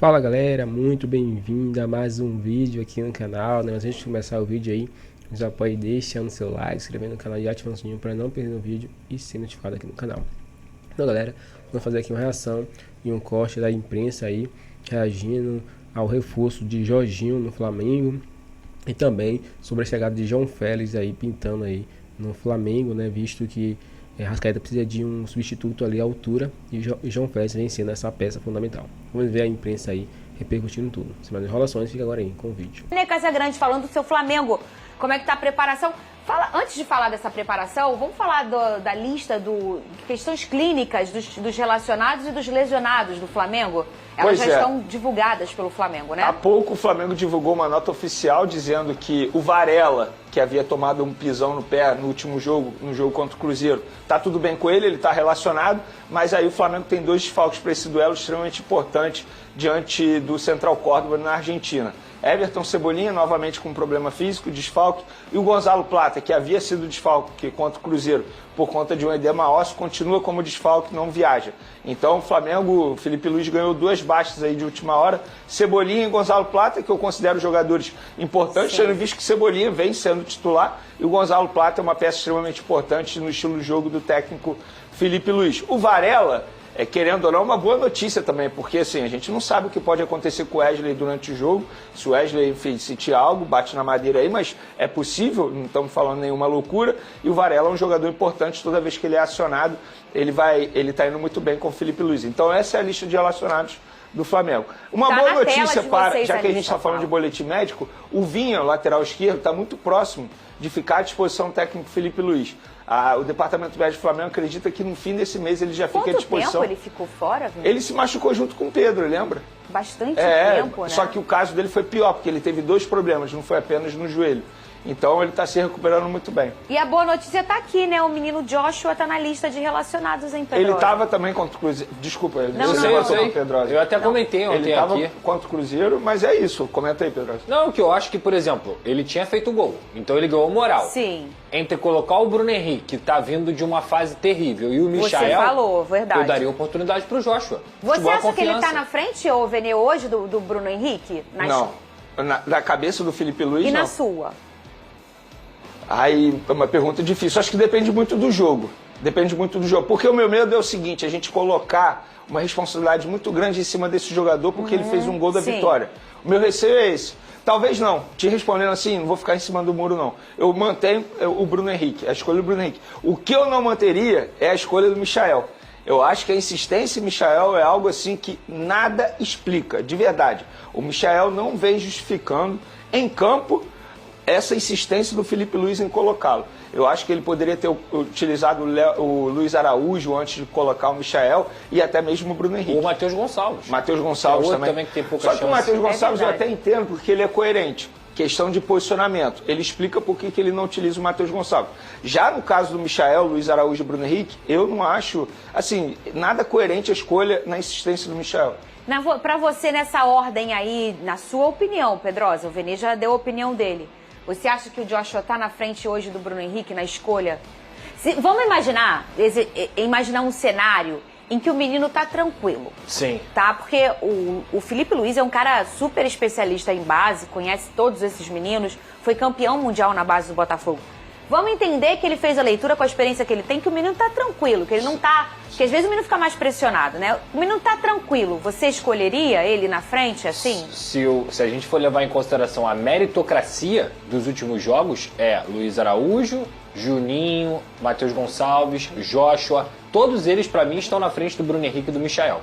Fala galera, muito bem-vindo a mais um vídeo aqui no canal, né? Mas antes de começar o vídeo aí, já pode deixando seu like, se inscrevendo no canal e ativando o sininho para não perder o vídeo e ser notificado aqui no canal. Então galera, vamos fazer aqui uma reação e um corte da imprensa aí, reagindo ao reforço de Jorginho no Flamengo e também sobre a chegada de João Félix aí pintando aí no Flamengo, né? Visto que Arrascaeta precisa de um substituto ali à altura e João Félix vem sendo essa peça fundamental. Vamos ver a imprensa aí repercutindo tudo. Sem mais enrolações, fica agora aí com o vídeo. Casagrande, falando do seu Flamengo, como é que tá a preparação? Antes de falar dessa preparação, vamos falar da lista de questões clínicas dos relacionados e dos lesionados do Flamengo? Elas já estão divulgadas pelo Flamengo, né? Há pouco o Flamengo divulgou uma nota oficial dizendo que o Varela, que havia tomado um pisão no pé no último jogo, no jogo contra o Cruzeiro, tá tudo bem com ele está relacionado, mas aí o Flamengo tem dois desfalques para esse duelo extremamente importante diante do Central Córdoba na Argentina. Everton Cebolinha, novamente com problema físico, desfalque, e o Gonzalo Plata, que havia sido desfalque contra o Cruzeiro por conta de um edema ósseo, continua como desfalque, não viaja. Então o Flamengo, Felipe Luiz ganhou duas baixas aí de última hora, Cebolinha e Gonzalo Plata, que eu considero jogadores importantes, tendo visto que Cebolinha vem sendo titular, e o Gonzalo Plata é uma peça extremamente importante no estilo de jogo do técnico Felipe Luiz. O Varela, querendo ou não, uma boa notícia também, porque assim, a gente não sabe o que pode acontecer com o Wesley durante o jogo, se o Wesley, enfim, sentir algo, bate na madeira aí, mas é possível, não estamos falando nenhuma loucura, e o Varela é um jogador importante, toda vez que ele é acionado, ele está indo muito bem com o Felipe Luiz. Então essa é a lista de relacionados do Flamengo. Uma boa notícia já que a gente está falando de boletim médico, o Vinha, lateral esquerdo, está muito próximo de ficar à disposição do técnico Felipe Luiz. O departamento médico do Flamengo acredita que no fim desse mês ele já fica à disposição. Quanto tempo ele ficou fora, Vinha? Ele se machucou junto com o Pedro, lembra? Bastante tempo, né? Só que o caso dele foi pior, porque ele teve dois problemas, não foi apenas no joelho. Então ele está se recuperando muito bem. E a boa notícia está aqui, né? O menino Joshua está na lista de relacionados em Pedrosa. Ele estava também contra o Cruzeiro. Desculpa, eu sei. Eu até comentei ontem aqui. Ele estava contra o Cruzeiro, mas é isso. Comenta aí, Pedrosa. Não, que eu acho que, por exemplo, ele tinha feito gol. Então ele ganhou moral. Sim. Entre colocar o Bruno Henrique, que está vindo de uma fase terrível, e o Michael... Você falou, verdade. Eu daria oportunidade para o Joshua. Você acha que ele está na frente, ô Vene, hoje, do Bruno Henrique? Não. Na cabeça do Felipe Luiz, não. E na sua? Aí, é uma pergunta difícil. Acho que depende muito do jogo. Depende muito do jogo. Porque o meu medo é o seguinte, a gente colocar uma responsabilidade muito grande em cima desse jogador porque ele fez um gol da vitória. O meu receio é esse. Talvez não. Te respondendo assim, não vou ficar em cima do muro, não. Eu mantenho o Bruno Henrique, a escolha do Bruno Henrique. O que eu não manteria é a escolha do Michael. Eu acho que a insistência em Michael é algo assim que nada explica, de verdade. O Michael não vem justificando em campo essa insistência do Felipe Luiz em colocá-lo. Eu acho que ele poderia ter utilizado o Luiz Araújo antes de colocar o Michael e até mesmo o Bruno Henrique. O Matheus Gonçalves. Matheus Gonçalves também. Que tem pouca Só chance. que o Matheus Gonçalves eu até entendo porque ele é coerente. Questão de posicionamento. Ele explica por que ele não utiliza o Matheus Gonçalves. Já no caso do Michael, Luiz Araújo e Bruno Henrique, eu não acho, assim, nada coerente a escolha na insistência do Michael. Para você, nessa ordem aí, na sua opinião, Pedrosa, o Vene já deu a opinião dele. Você acha que o Joshua está na frente hoje do Bruno Henrique na escolha? Vamos imaginar um cenário em que o menino tá tranquilo. Sim. Tá? Porque o Felipe Luiz é um cara super especialista em base, conhece todos esses meninos, foi campeão mundial na base do Botafogo. Vamos entender que ele fez a leitura com a experiência que ele tem, que o menino tá tranquilo, que ele não tá... Porque às vezes o menino fica mais pressionado, né? O menino tá tranquilo. Você escolheria ele na frente, assim? Se a gente for levar em consideração a meritocracia dos últimos jogos, Luiz Araújo, Juninho, Matheus Gonçalves, Joshua, todos eles, pra mim, estão na frente do Bruno Henrique e do Michael.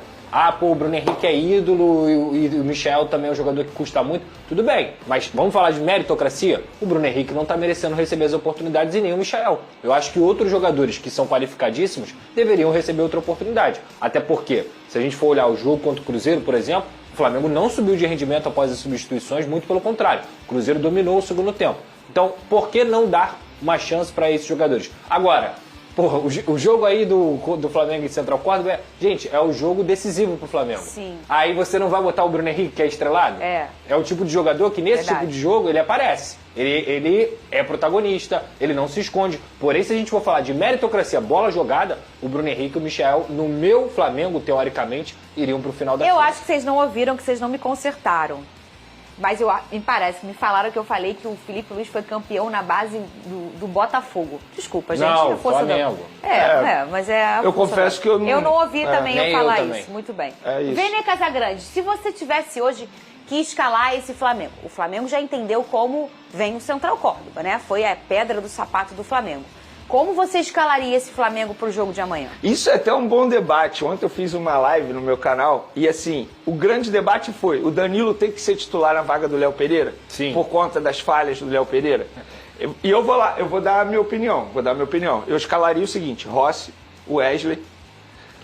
O Bruno Henrique é ídolo e o Michael também é um jogador que custa muito. Tudo bem, mas vamos falar de meritocracia? O Bruno Henrique não está merecendo receber as oportunidades e nem o Michael. Eu acho que outros jogadores que são qualificadíssimos deveriam receber outra oportunidade. Até porque, se a gente for olhar o jogo contra o Cruzeiro, por exemplo, o Flamengo não subiu de rendimento após as substituições, muito pelo contrário. O Cruzeiro dominou o segundo tempo. Então, por que não dar uma chance para esses jogadores? Agora, Porra, o jogo aí do Flamengo e Central Córdoba gente, é o jogo decisivo pro Flamengo. Sim. Aí você não vai botar o Bruno Henrique, que é estrelado? É. É o tipo de jogador que nesse Verdade. tipo de jogo ele aparece. Ele é protagonista, ele não se esconde. Porém, se a gente for falar de meritocracia, bola jogada, o Bruno Henrique e o Michel, no meu Flamengo, teoricamente, iriam pro final da Eu fila. acho que vocês não ouviram, que vocês não me consertaram. Mas me falaram que eu falei que o Filipe Luiz foi campeão na base do Botafogo. Desculpa, gente. Não, a força Flamengo. mas é a Eu força confesso que eu não- Eu não ouvi também nem eu falar eu também. isso. Muito bem. É isso. Vênia Casagrande, se você tivesse hoje que escalar esse Flamengo, o Flamengo já entendeu como vem o Central Córdoba, né? Foi a pedra do sapato do Flamengo. Como você escalaria esse Flamengo pro jogo de amanhã? Isso é até um bom debate. Ontem eu fiz uma live no meu canal e assim, o grande debate foi, o Danilo tem que ser titular na vaga do Léo Pereira? Sim. Por conta das falhas do Léo Pereira? E eu vou lá, eu vou dar a minha opinião, Eu escalaria o seguinte, Rossi, Wesley,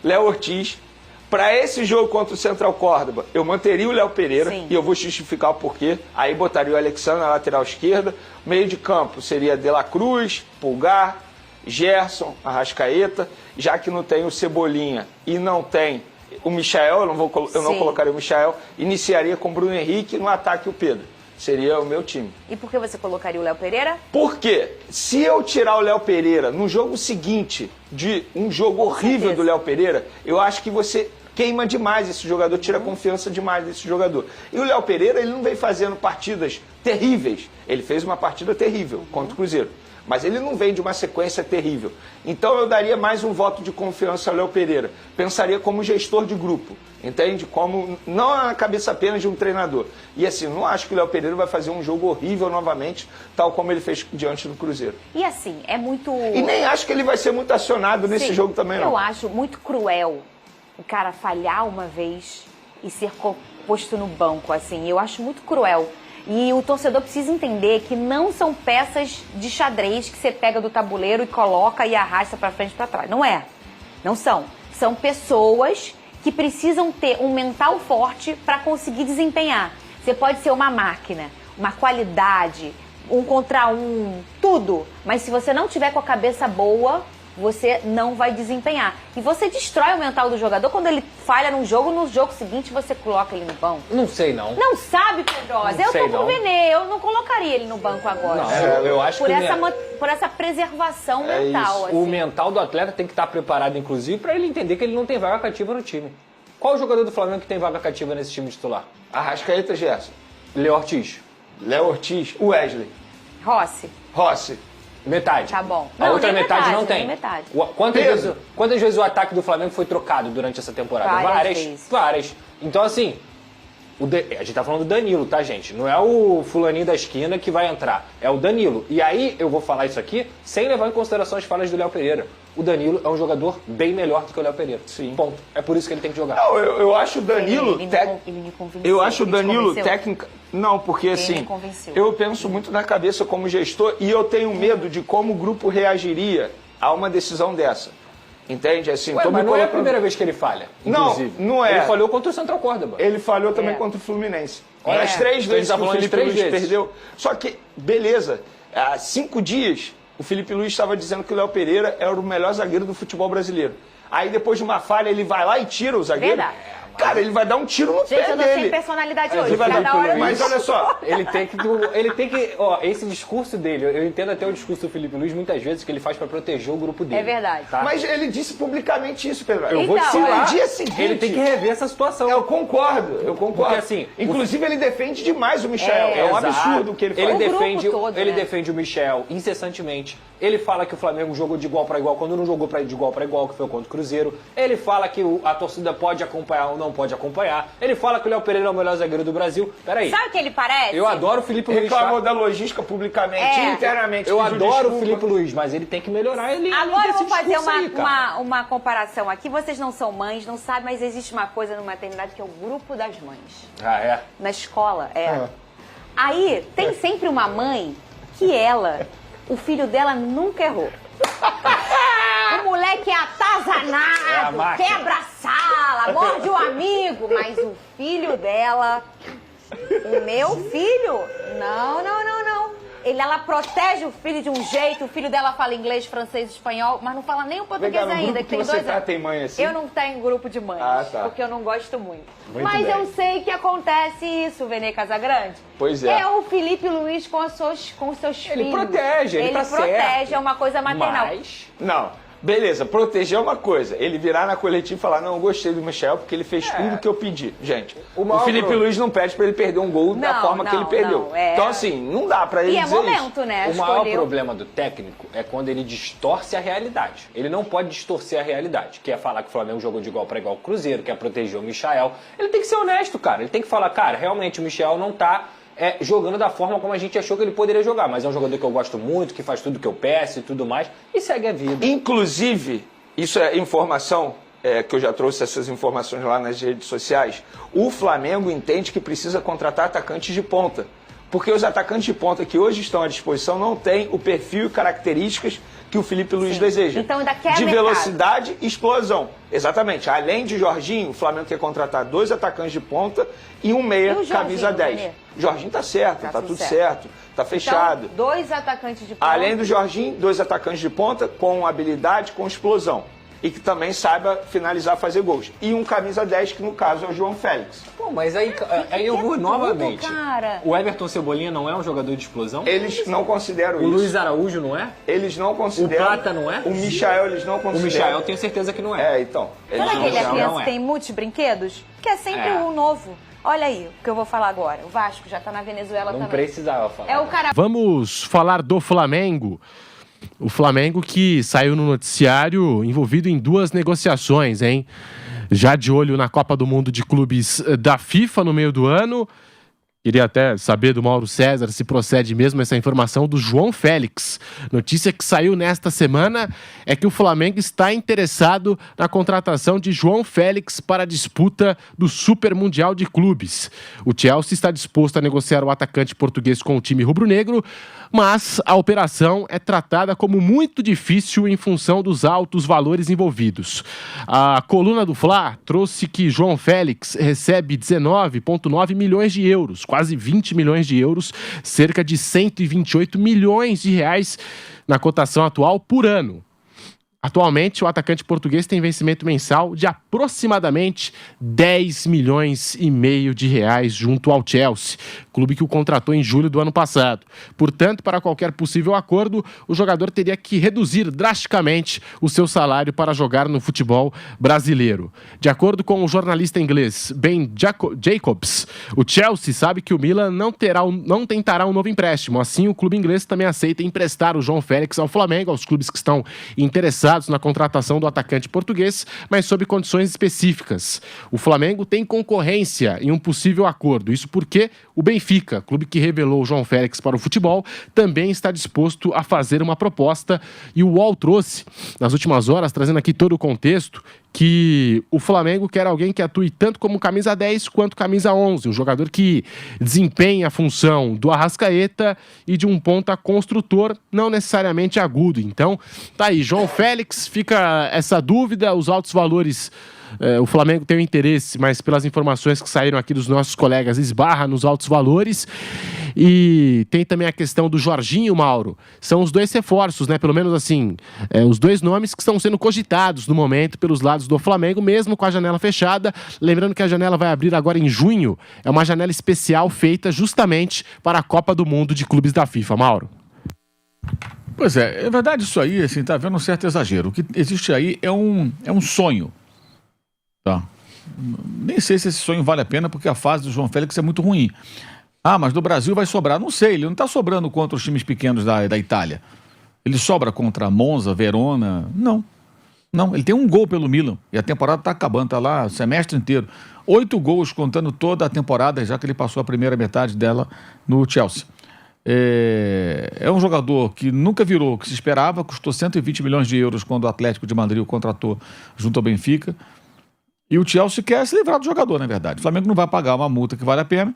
Léo Ortiz. Para esse jogo contra o Central Córdoba, eu manteria o Léo Pereira. Sim. E eu vou justificar o porquê. Aí botaria o Alexandre na lateral esquerda. Meio de campo seria De La Cruz, Pulgar, Gerson, Arrascaeta. Já que não tem o Cebolinha e não tem o Michael, eu não Sim. colocaria o Michael, iniciaria com o Bruno Henrique, no ataque o Pedro. Seria o meu time. E por que você colocaria o Léo Pereira? Porque se eu tirar o Léo Pereira no jogo seguinte de um jogo horrível certeza. do Léo Pereira, eu acho que você queima demais esse jogador, tira a confiança demais desse jogador. E o Léo Pereira, ele não vem fazendo partidas terríveis. Ele fez uma partida terrível contra o Cruzeiro. Mas ele não vem de uma sequência terrível. Então eu daria mais um voto de confiança ao Léo Pereira. Pensaria como gestor de grupo, entende? Como não na cabeça apenas de um treinador. E assim, não acho que o Léo Pereira vai fazer um jogo horrível novamente, tal como ele fez diante do Cruzeiro. E assim, é muito... E nem acho que ele vai ser muito acionado nesse Sim, jogo também, não. Eu acho muito cruel o cara falhar uma vez e ser posto no banco, assim. Eu acho muito cruel. E o torcedor precisa entender que não são peças de xadrez que você pega do tabuleiro e coloca e arrasta pra frente e pra trás. Não é. Não são. São pessoas que precisam ter um mental forte para conseguir desempenhar. Você pode ser uma máquina, uma qualidade, um contra um, tudo. Mas se você não tiver com a cabeça boa, você não vai desempenhar. E você destrói o mental do jogador quando ele falha num jogo, no jogo seguinte você coloca ele no banco. Não sei, não. Não sabe, Pedrosa? Não Eu sei, tô com não. o Benê, eu não colocaria ele no banco agora. Não, eu acho por que por essa preservação É mental. isso. Assim. o mental do atleta tem que estar preparado, inclusive, para ele entender que ele não tem vaga cativa no time. Qual o jogador do Flamengo que tem vaga cativa nesse time titular? Arrascaeta, Gerson, Léo Ortiz. Léo Ortiz, Wesley, Rossi, Rossi. Metade. tá bom. A Não, outra nem metade não nem tem. metade. Pedro. Quantas vezes o ataque do Flamengo foi trocado durante essa temporada? Várias vezes. Várias. Então, assim, a gente tá falando do Danilo, tá, gente? Não é o fulaninho da esquina que vai entrar. É o Danilo. E aí, eu vou falar isso aqui sem levar em consideração as falhas do Léo Pereira. O Danilo é um jogador bem melhor do que o Léo Pereira. Sim. Ponto. É por isso que ele tem que jogar. Não, eu acho o Danilo... Ele me convenceu. Eu acho o Ele te Danilo convenceu? técnica... Não, porque assim, me convenceu. eu penso muito na cabeça como gestor e eu tenho medo de como o grupo reagiria a uma decisão dessa. Entende? Assim, Ué, tô mas me não é a colocando- primeira vez que ele falha, Não, inclusive. não é. Ele falhou contra o Central Córdoba. Ele falhou também É. contra o Fluminense. É. As 3 Então, vezes ele tá que o falando de Felipe 3 Luiz vezes. perdeu. Só que, beleza, há 5 dias o Felipe Luiz estava dizendo que o Léo Pereira era o melhor zagueiro do futebol brasileiro. Aí depois de uma falha ele vai lá e tira o zagueiro. Verdade. Cara, ele vai dar um tiro no Gente, pé eu tô sem dele. personalidade hoje. Ele vai Cada dar- hora Mas olha só, Ele tem que, ó, esse discurso dele, eu entendo até o discurso do Felipe Luiz muitas vezes que ele faz pra proteger o grupo dele. É verdade. Tá? mas ele disse publicamente isso, Pedro. Eu vou te Então, falar, no dia seguinte- ele tem que rever essa situação. Eu concordo. Porque, assim, inclusive ele defende demais o Michel. É, um Exato. absurdo o que ele faz. O grupo defende, todo, ele né? defende o Michel incessantemente. Ele fala que o Flamengo jogou de igual para igual quando não jogou de igual para igual, que foi contra o Cruzeiro. Ele fala que a torcida pode acompanhar ou não pode acompanhar. Ele fala que o Léo Pereira é o melhor zagueiro do Brasil. Peraí. Sabe o que ele parece? Eu adoro o Felipe Luiz. Reclamou Tá? da logística publicamente, É. internamente. Eu pediu adoro o desculpa. Felipe Luiz, mas ele tem que melhorar ele. Agora eu esse vou fazer discurso aí, cara. uma comparação aqui. Vocês não são mães, não sabem, mas existe uma coisa na maternidade que é o grupo das mães. Ah, é? Na escola, Ah. Aí, tem sempre uma mãe que o filho dela nunca errou. O moleque é É a atazanado, máquina. quebra a sala, morde o amigo, mas o filho dela, o meu filho, não. ela protege o filho de um jeito, o filho dela fala inglês, francês, espanhol, mas não fala nem o português ainda. Que você tem mãe assim? Eu não tenho grupo de mães, porque eu não gosto muito. Mas bem. eu sei que acontece isso, Vene Casagrande. Pois é. É o Felipe Luiz com os seus filhos. Ele protege, ele tá protege, certo. é uma coisa maternal. Mas, não. Beleza, proteger é uma coisa. Ele virar na coletiva e falar, não, eu gostei do Michel porque ele fez tudo que eu pedi. Gente, o Felipe Luiz não pede pra ele perder um gol da forma que ele perdeu. Então, assim, não dá pra ele dizer isso. Momento, né? O maior problema do técnico é quando ele distorce a realidade. Ele não pode distorcer a realidade, que é falar que o Flamengo jogou de igual para igual com o Cruzeiro, que é proteger o Michael. Ele tem que ser honesto, cara. Ele tem que falar, cara, realmente o Michel não tá jogando da forma como a gente achou que ele poderia jogar, mas é um jogador que eu gosto muito, que faz tudo que eu peço e tudo mais, e segue a vida. Inclusive, isso é informação, que eu já trouxe essas informações lá nas redes sociais, o Flamengo entende que precisa contratar atacantes de ponta, porque os atacantes de ponta que hoje estão à disposição não têm o perfil e características que o Felipe Luiz deseja. Então ainda quer de mercado. Velocidade e explosão. Exatamente. Além de Jorginho, o Flamengo quer contratar 2 atacantes de ponta e um meia, camisa 10. Vene? Jorginho tá certo, tá tudo certo. Tá fechado. Então, 2 atacantes de ponta. Além do Jorginho, 2 atacantes de ponta com habilidade, com explosão. E que também saiba finalizar, fazer gols. E um camisa 10, que no caso é o João Félix. Pô, mas aí eu vou novamente. Cara. O Everton Cebolinha não é um jogador de explosão? Eles não consideram isso. O Luiz Araújo não é? Eles não consideram. O Prata não é? O Michael eles não consideram. O Michael tenho certeza que não é. Então. Sabe aquele criança que tem muitos brinquedos? Que é sempre um novo. Olha aí o que eu vou falar agora. O Vasco já tá na Venezuela também. Não precisava falar. É o cara... Vamos falar do Flamengo. O Flamengo que saiu no noticiário envolvido em 2 negociações, hein? Já de olho na Copa do Mundo de Clubes da FIFA no meio do ano. Queria até saber do Mauro César se procede mesmo essa informação do João Félix. Notícia que saiu nesta semana é que o Flamengo está interessado na contratação de João Félix para a disputa do Super Mundial de Clubes. O Chelsea está disposto a negociar o atacante português com o time rubro-negro, mas a operação é tratada como muito difícil em função dos altos valores envolvidos. A coluna do Fla trouxe que João Félix recebe 19,9 milhões de euros, quase 20 milhões de euros, cerca de 128 milhões de reais na cotação atual por ano. Atualmente, o atacante português tem vencimento mensal de aproximadamente 10 milhões e meio de reais junto ao Chelsea, clube que o contratou em julho do ano passado. Portanto, para qualquer possível acordo, o jogador teria que reduzir drasticamente o seu salário para jogar no futebol brasileiro. De acordo com o jornalista inglês Ben Jacobs, o Chelsea sabe que o Milan não tentará um novo empréstimo. Assim, o clube inglês também aceita emprestar o João Félix ao Flamengo, aos clubes que estão interessados na contratação do atacante português, mas sob condições específicas. O Flamengo tem concorrência em um possível acordo. Isso porque o Benfica, clube que revelou o João Félix para o futebol, também está disposto a fazer uma proposta. E o UOL trouxe, nas últimas horas, trazendo aqui todo o contexto, que o Flamengo quer alguém que atue tanto como camisa 10 quanto camisa 11, um jogador que desempenha a função do Arrascaeta e de um ponta construtor, não necessariamente agudo. Então, tá aí, João Félix, fica essa dúvida, os altos valores... o Flamengo tem um interesse, mas pelas informações que saíram aqui dos nossos colegas, esbarra nos altos valores. E tem também a questão do Jorginho, Mauro. São os 2 reforços, né? Pelo menos assim, os 2 nomes que estão sendo cogitados no momento pelos lados do Flamengo, mesmo com a janela fechada. Lembrando que a janela vai abrir agora em junho. É uma janela especial feita justamente para a Copa do Mundo de Clubes da FIFA, Mauro. Pois é verdade isso aí, assim, tá vendo um certo exagero. O que existe aí é um sonho. Tá. Nem sei se esse sonho vale a pena, porque a fase do João Félix é muito ruim. Ah, mas do Brasil vai sobrar. Não sei, ele não está sobrando contra os times pequenos da Itália. Ele sobra contra Monza, Verona. Não, ele tem um gol pelo Milan. E a temporada está acabando, está lá o semestre inteiro. 8 gols contando toda a temporada, já que ele passou a primeira metade dela no Chelsea. É um jogador que nunca virou o que se esperava, custou 120 milhões de euros quando o Atlético de Madrid o contratou junto ao Benfica. E o Chelsea quer se livrar do jogador, na verdade. O Flamengo não vai pagar uma multa que vale a pena.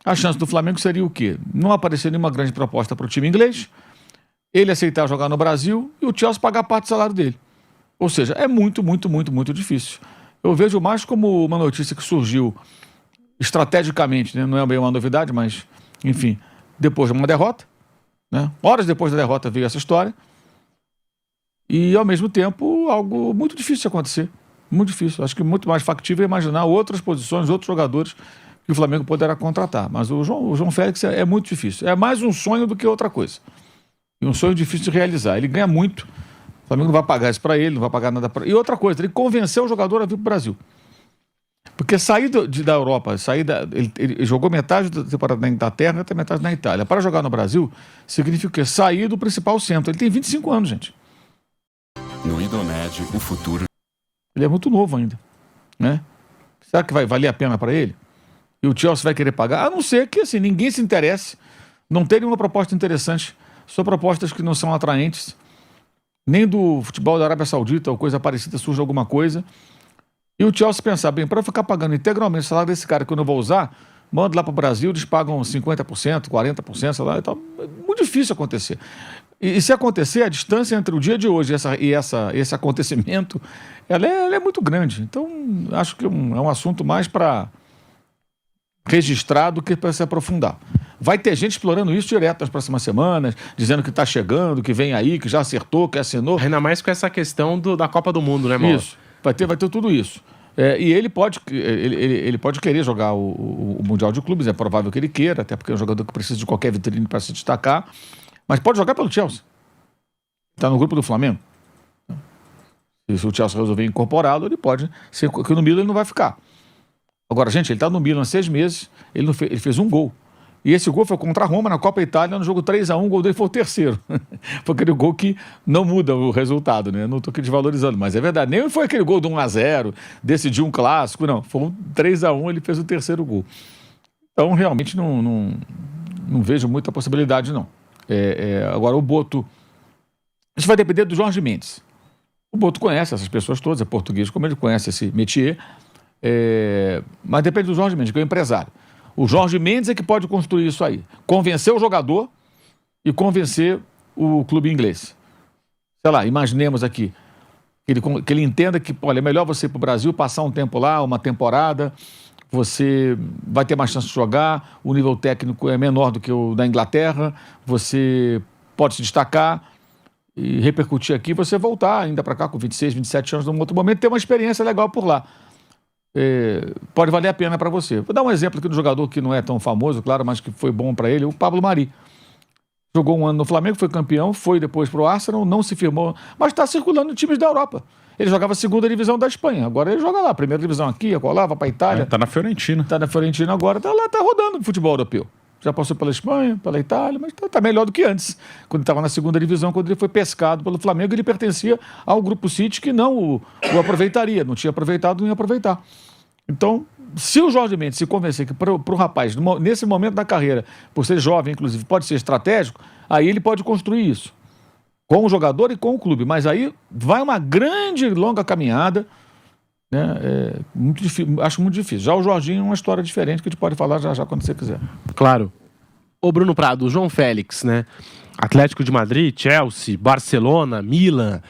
A chance do Flamengo seria o quê? Não aparecer nenhuma grande proposta para o time inglês, ele aceitar jogar no Brasil e o Chelsea pagar parte do salário dele. Ou seja, é muito, muito, muito, muito difícil. Eu vejo mais como uma notícia que surgiu estrategicamente, né? Não é bem uma novidade, mas, enfim, depois de uma derrota, né? Horas depois da derrota veio essa história. E, ao mesmo tempo, algo muito difícil de acontecer. Muito difícil. Acho que muito mais factível é imaginar outras posições, outros jogadores que o Flamengo poderá contratar. Mas o João Félix é muito difícil. É mais um sonho do que outra coisa. E um sonho difícil de realizar. Ele ganha muito. O Flamengo não vai pagar isso para ele, não vai pagar nada para ele. E outra coisa, ele convenceu o jogador a vir para o Brasil. Porque sair da Europa, ele jogou metade da temporada na Inglaterra e outra metade na Itália. Para jogar no Brasil, significa o quê? Sair do principal centro. Ele tem 25 anos, gente. No Idomed, o futuro... Ele é muito novo ainda, né? Será que vai valer a pena para ele? E o Chelsea vai querer pagar? A não ser que assim, ninguém se interesse, não tem nenhuma proposta interessante, só propostas que não são atraentes, nem do futebol da Arábia Saudita ou coisa parecida, surge alguma coisa. E o Chelsea pensar, bem, para eu ficar pagando integralmente o salário desse cara que eu não vou usar, mando lá para o Brasil, eles pagam 50%, 40%, sei lá, e tal. É muito difícil acontecer. E se acontecer, a distância entre o dia de hoje e esse acontecimento, ela é muito grande. Então, acho que é um assunto mais para registrar do que para se aprofundar. Vai ter gente explorando isso direto nas próximas semanas, dizendo que está chegando, que vem aí, que já acertou, que assinou. Ainda mais com essa questão da Copa do Mundo, né, Mauro? Isso, vai ter tudo isso. E ele pode querer jogar o Mundial de Clubes, é provável que ele queira, até porque é um jogador que precisa de qualquer vitrine para se destacar, mas pode jogar pelo Chelsea. Está no grupo do Flamengo. E se o Chelsea resolver incorporá-lo, ele pode ser que no Milan ele não vai ficar. Agora, gente, ele está no Milan há 6 meses, ele fez um gol. E esse gol foi contra a Roma na Copa Itália, no jogo 3-1, o gol dele foi o terceiro. Foi aquele gol que não muda o resultado, né? Não estou aqui desvalorizando, mas é verdade. Nem foi aquele gol de 1-0, decidiu um clássico, não. Foi um 3-1, ele fez o terceiro gol. Então, realmente, não vejo muita possibilidade, não. Agora, o Boto... Isso vai depender do Jorge Mendes. O Boto conhece essas pessoas todas, é português, como ele conhece esse métier. Mas depende do Jorge Mendes, que é o empresário. O Jorge Mendes é que pode construir isso aí. Convencer o jogador e convencer o clube inglês. Sei lá, imaginemos aqui que ele entenda que, olha, é melhor você ir para o Brasil, passar um tempo lá, uma temporada, você vai ter mais chance de jogar, o nível técnico é menor do que o da Inglaterra, você pode se destacar e repercutir aqui, você voltar ainda para cá com 26, 27 anos num outro momento, ter uma experiência legal por lá. Pode valer a pena para você. Vou dar um exemplo aqui do jogador que não é tão famoso, claro, mas que foi bom para ele, o Pablo Mari. Jogou um ano no Flamengo, foi campeão, foi depois para o Arsenal, não se firmou, mas está circulando em times da Europa. Ele jogava a segunda divisão da Espanha, agora ele joga lá, primeira divisão aqui, acolá, vai para a Itália. Está na Fiorentina. Está na Fiorentina agora, está lá, está rodando no futebol europeu. Já passou pela Espanha, pela Itália, mas está melhor do que antes. Quando estava na segunda divisão, quando ele foi pescado pelo Flamengo, ele pertencia ao Grupo City que não o aproveitaria, não tinha aproveitado, não ia aproveitar. Então, se o Jorge Mendes se convencer que para o rapaz, nesse momento da carreira, por ser jovem, inclusive, pode ser estratégico, aí ele pode construir isso. Com o jogador e com o clube. Mas aí vai uma grande e longa caminhada, né? Muito difícil, acho muito difícil. Já o Jorginho é uma história diferente que a gente pode falar já quando você quiser. Claro. Ô Bruno Prado, o João Félix, né? Atlético de Madrid, Chelsea, Barcelona, Milan...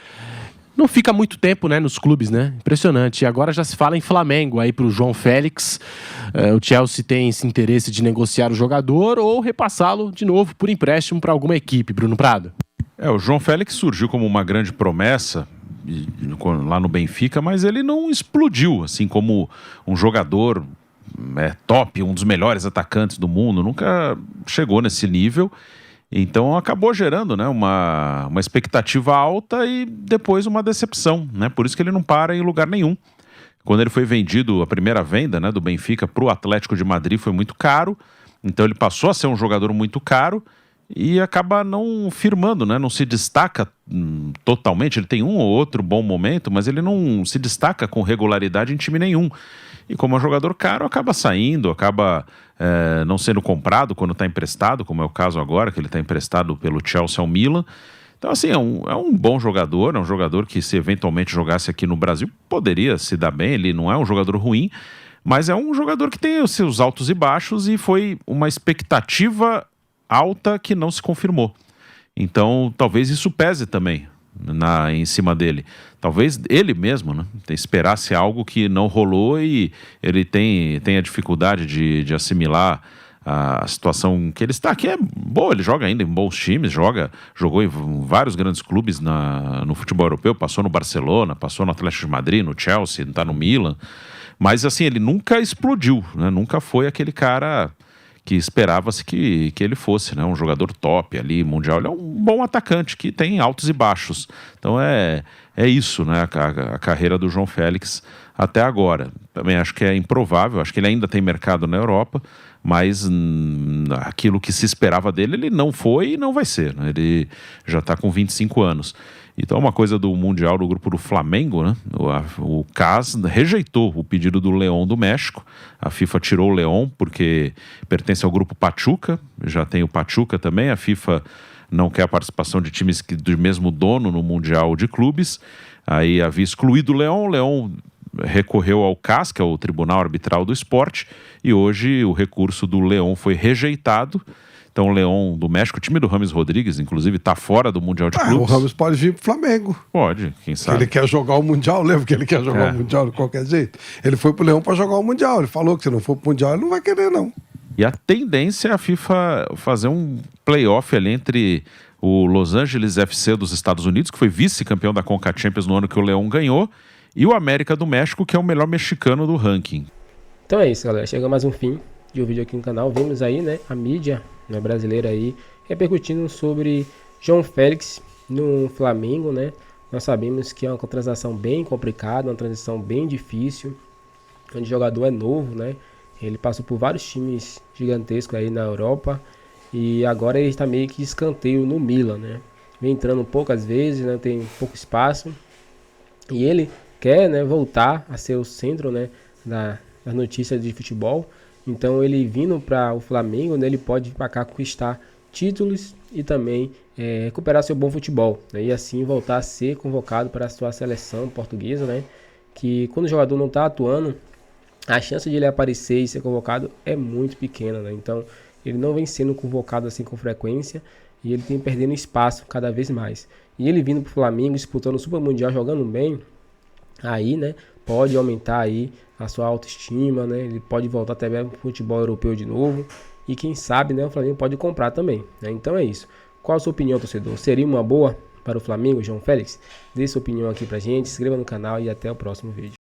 Não fica muito tempo, né, nos clubes, né? Impressionante. E agora já se fala em Flamengo aí pro João Félix. O Chelsea tem esse interesse de negociar o jogador ou repassá-lo de novo por empréstimo para alguma equipe, Bruno Prado. O João Félix surgiu como uma grande promessa lá no Benfica, mas ele não explodiu, assim como um jogador top, um dos melhores atacantes do mundo. Nunca chegou nesse nível. Então acabou gerando, né, uma expectativa alta e depois uma decepção, né? Por isso que ele não para em lugar nenhum. Quando ele foi vendido, a primeira venda, né, do Benfica para o Atlético de Madrid foi muito caro, então ele passou a ser um jogador muito caro e acaba não firmando, né? Não se destaca totalmente. Ele tem um ou outro bom momento, mas ele não se destaca com regularidade em time nenhum. E como é um jogador caro, acaba saindo, acaba não sendo comprado quando está emprestado, como é o caso agora, que ele está emprestado pelo Chelsea ao Milan. Então, assim, é um bom jogador, é um jogador que, se eventualmente jogasse aqui no Brasil, poderia se dar bem. Ele não é um jogador ruim, mas é um jogador que tem os seus altos e baixos e foi uma expectativa alta que não se confirmou. Então, talvez isso pese também em cima dele. Talvez ele mesmo, né, esperasse algo que não rolou e ele tenha dificuldade de assimilar a situação que ele está aqui é boa, ele joga ainda em bons times, jogou em vários grandes clubes no futebol europeu, passou no Barcelona, passou no Atlético de Madrid, no Chelsea, está no Milan, mas assim, ele nunca explodiu, né? Nunca foi aquele cara que esperava-se que ele fosse, né? Um jogador top ali, mundial. Ele é um bom atacante que tem altos e baixos. Então é isso, né? A carreira do João Félix até agora. Também acho que é improvável, acho que ele ainda tem mercado na Europa, mas aquilo que se esperava dele, ele não foi e não vai ser, né? Ele já está com 25 anos. Então, uma coisa do Mundial do grupo do Flamengo, né? O CAS rejeitou o pedido do León do México. A FIFA tirou o León porque pertence ao grupo Pachuca, já tem o Pachuca também. A FIFA não quer a participação de times do mesmo dono no Mundial de Clubes. Aí havia excluído o León. O León recorreu ao CAS, que é o Tribunal Arbitral do Esporte, e hoje o recurso do León foi rejeitado. Então o León do México, o time do Rames Rodrigues, inclusive, está fora do Mundial de Clubes. O Rames pode vir pro Flamengo. Pode, quem sabe. Ele quer jogar o Mundial, lembra que ele quer jogar o Mundial de qualquer jeito? Ele foi pro Leão para jogar o Mundial. Ele falou que se não for pro Mundial, ele não vai querer, não. E a tendência é a FIFA fazer um playoff ali entre o Los Angeles FC dos Estados Unidos, que foi vice-campeão da Conca Champions no ano que o León ganhou, e o América do México, que é o melhor mexicano do ranking. Então é isso, galera. Chega mais um fim de um vídeo aqui no canal. Vimos aí, né, a mídia, né, brasileira aí repercutindo sobre João Félix no Flamengo, né? Nós sabemos que é uma transação bem complicada, uma transição bem difícil, onde o jogador é novo, né? Ele passou por vários times gigantescos aí na Europa e agora ele está meio que escanteio no Milan, né? Vem entrando poucas vezes, né? Tem pouco espaço e ele quer, né, voltar a ser o centro, né, das notícias de futebol. Então ele vindo para o Flamengo, né, ele pode para cá conquistar títulos e também recuperar seu bom futebol, né, e assim voltar a ser convocado para a sua seleção portuguesa, né, que quando o jogador não está atuando, a chance de ele aparecer e ser convocado é muito pequena, né? Então ele não vem sendo convocado assim com frequência e ele tem perdendo espaço cada vez mais. E ele vindo para o Flamengo, disputando o Super Mundial, jogando bem, aí, né, pode aumentar aí a sua autoestima, né? Ele pode voltar até mesmo pro futebol europeu de novo. E quem sabe, né, o Flamengo pode comprar também, né? Então é isso. Qual a sua opinião, torcedor? Seria uma boa para o Flamengo, João Félix? Dê sua opinião aqui pra gente, se inscreva no canal e até o próximo vídeo.